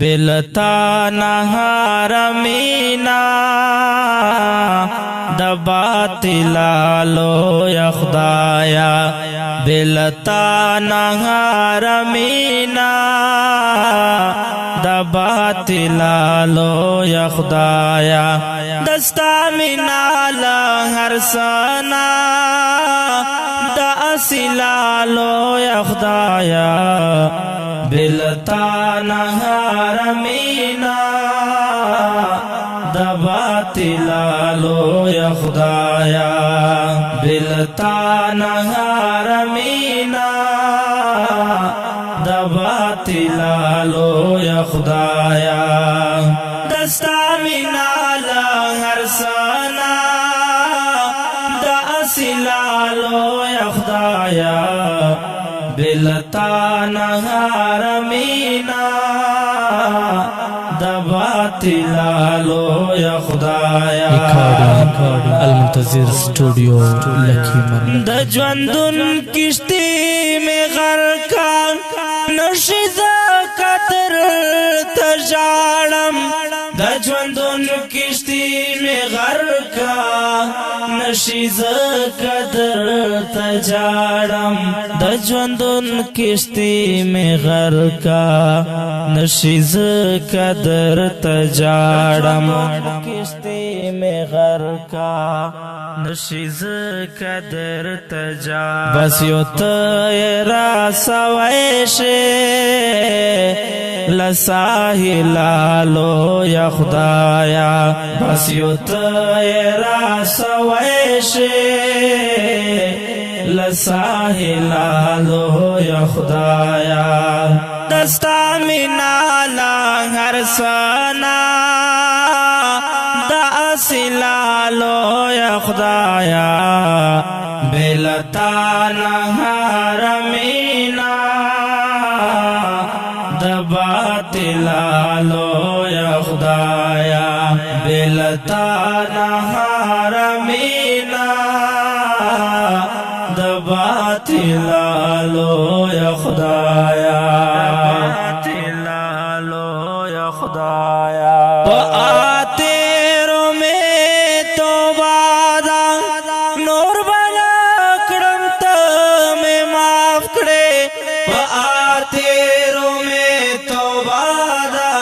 بلتا نهار مینا د باطل لو یا خدایا بلتا نهار مینا د باطل لو یا خدایا دستا مینا لهر سنا د اصل لو یا خدایا بلتا نهار مینا د باطل لو یا خدایا بلتا نهار مینا د باطل لو یا خدایا دستا مینا لهر سنا د اصل لو یا خدایا بلتا نهار مینا د باطل لو یا خدایا المنتظر اسٹوڈیو لکی مرن د ژوندون کشتی میں غرق نشیز قطر تجارم د ژوندون کشتی میں غرق نشیز قدر تجارم د ژوندون کشتی میں غرق نشیز قدر تجارم کشتی میں غرق نشیز قدر تجارم بس یو تیرا سویشے لساہل لو یا خدایا بس یو تیرا سویشے لساہل لو یا خدایا دستا مینا لهر سنا د اصل لو یا خدایا بلتا نهار مینا د باطل لو یا خدایا بلتا نهار مینا د باطل لو یا خدایا باطل لو یا خدایا آتیرو میں تو بادا نور بنا کرم تا میں معاف کرے آتیرو میں تو بادا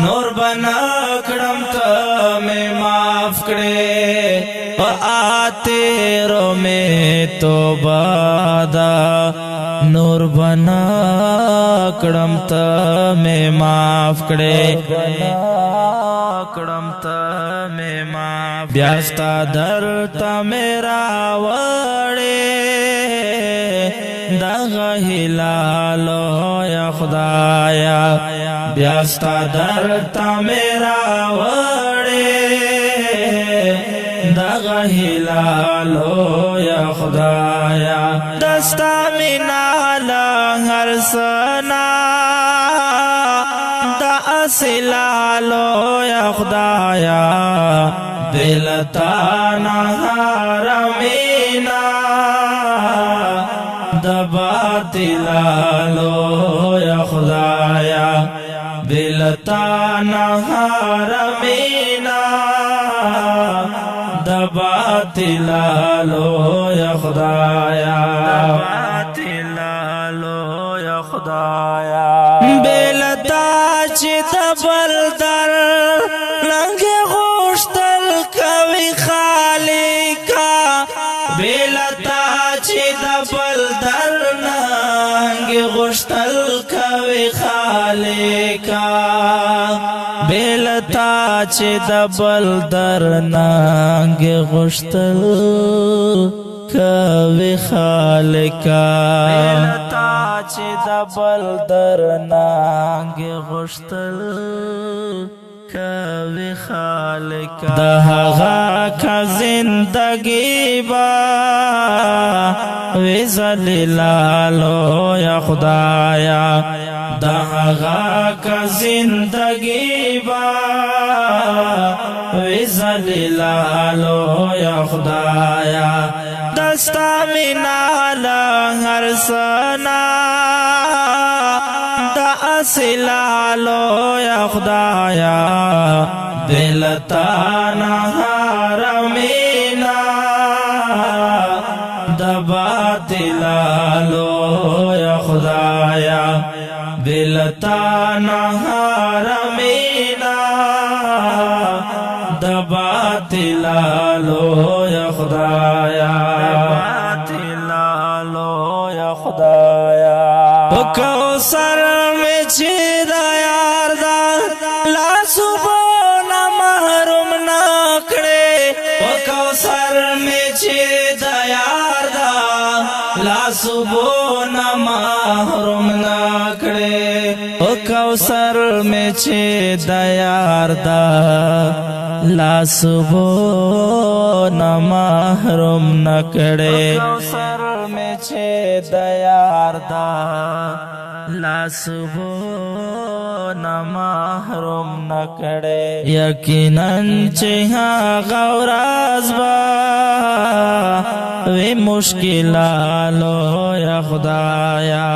نور بنا کرم تا میں معاف کرے آتیرو میں تو بادا نور بنا کڑم تا میں معاف کڑے کڑم تا میں معاف بیاستا در تا میرا وڑے دغه هلالو یا خدایا بیاستا در تا میرا وڑے دغه هلالو یا خدایا دستا مینا لهر سنا د اصل لو یا خدایا بلتا نهار مینا د باطل لو یا خدایا بلتا نهار مینا د باطل لو یا خدایا باطل لو یا خدایا بلتا چې د بلدر لنګ غوشتل کوي خالقا بلتا چې د بلدر لنګ غوشتل کوي خالقا بلتا چې د بلدر ننګ غوشتل کوي خالقا بلتا چې د بلدر ننګ غوشتل کوي خالقا د هغه کا زندگی با وی ذلالو یا خدایا د هغه کا زندگی با وی ذلالو یا خدایا دستا مینا لهر سنا سلالو یا خدایا بلتانا حرمینا دباتلالو یا خدایا بلتانا حرمینا دباتلالو یا خدایا بلتلالو یا خدایا کوثر میں چھ دا یار دا لا صبح نہ محروم نہ کڑے کوثر میں چھ دا یار دا لا صبح نہ محروم نہ کڑے کوثر میں چھ دا یار دا لا صبح نہ محروم نہ کڑے کوثر میں چھ دا یار دا لا صبح نہ محروم نہ کڑے یقیناً چہا غوراز با وی مشکلالو یا خدایا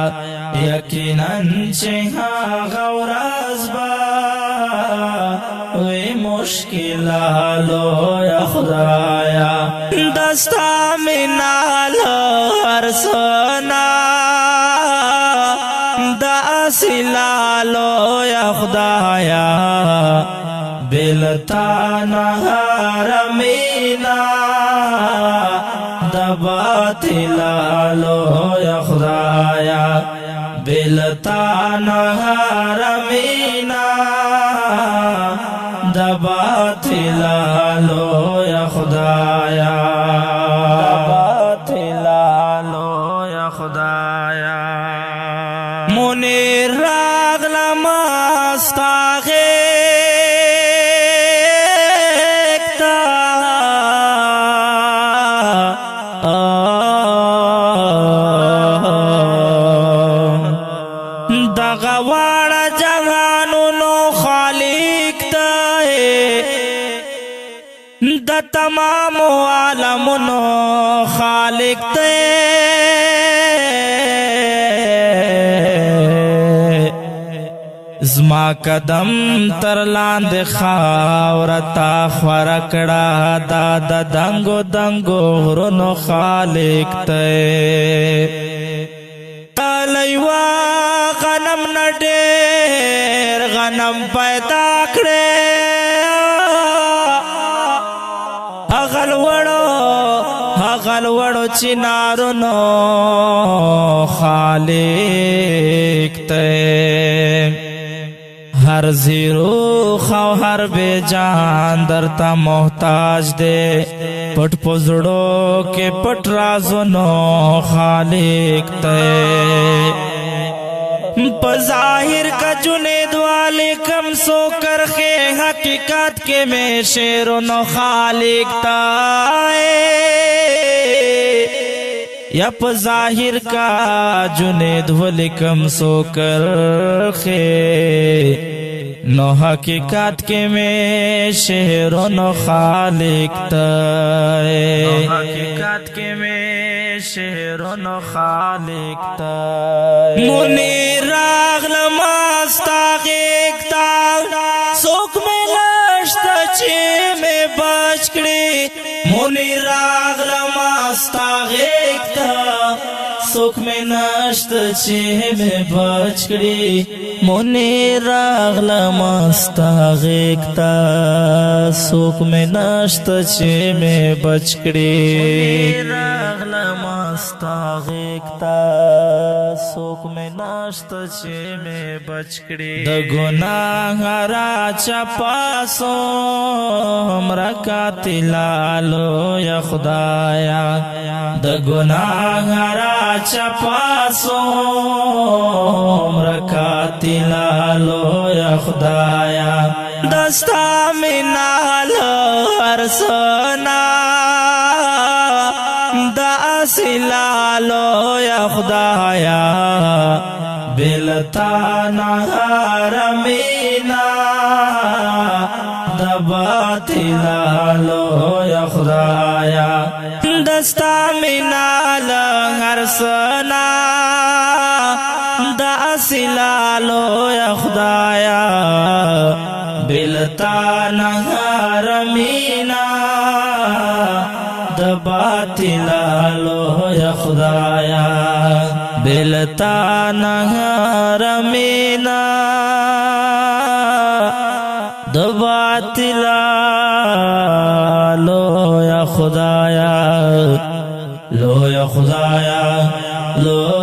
یقیناً چہا غوراز با وی مشکلالو یا خدایا دستا منالو ارسونا سلالو یا خدایا بلتانا حرمینا دباتلالو یا خدایا بلتانا حرمینا دباتلالو یا خدایا دباتلالو یا خدایا منیر راغلم استاغیکتا دغوار جهانو نو خالق تاہے دا تمام عالمونو خالق تاہے زما قدم تر لاند خاورتا خورکڑا دا دا دنگو دنگو غرونو خالق تے تالیوا غنم نڈیر غنم پیدا کڑے اغل وڑو چنارونو خالق تے ہر زیرو خو ہر بے جان درتا محتاج دے پٹ پزڑو کے پٹ رازونو خالق تے بظاہر کا جنید والے کم سو کر کے حقیقت کے میں شیرونو خالق تائے یا ظاہر کا جنید والے کم سو کر کے نو حقیقت کے میں شہرونو خالق تائے حقیقت کے میں شہرونو خالق تائے منیر راغلم استاغیکتا سوک میں لشتا چی میں بچکڑی منیر راغلم استاغیکتا سوک میں نشت چی میں بچکڑی منیر راغلم استاغیکتا سوک میں نشت چی میں بچکڑی منیر راغلم استاغیکتا سوک میں نشت چی میں بچکڑی دا گناہ را چپاسو مرکاتی لالو یا خدایا دا گناہ را چپاسو مرکاتی لالو یا خدایا دستا منالو ارسونا دا سلالو یا خدایا بلتانا حرمینا دباتلالو یا خدایا دستا منال ہر سنا دا سلالو یا بلتا نهار مینا د باطل لو یا خدایا بلتا نهار مینا د باطل لو یا خدایا لو یا خدایا لو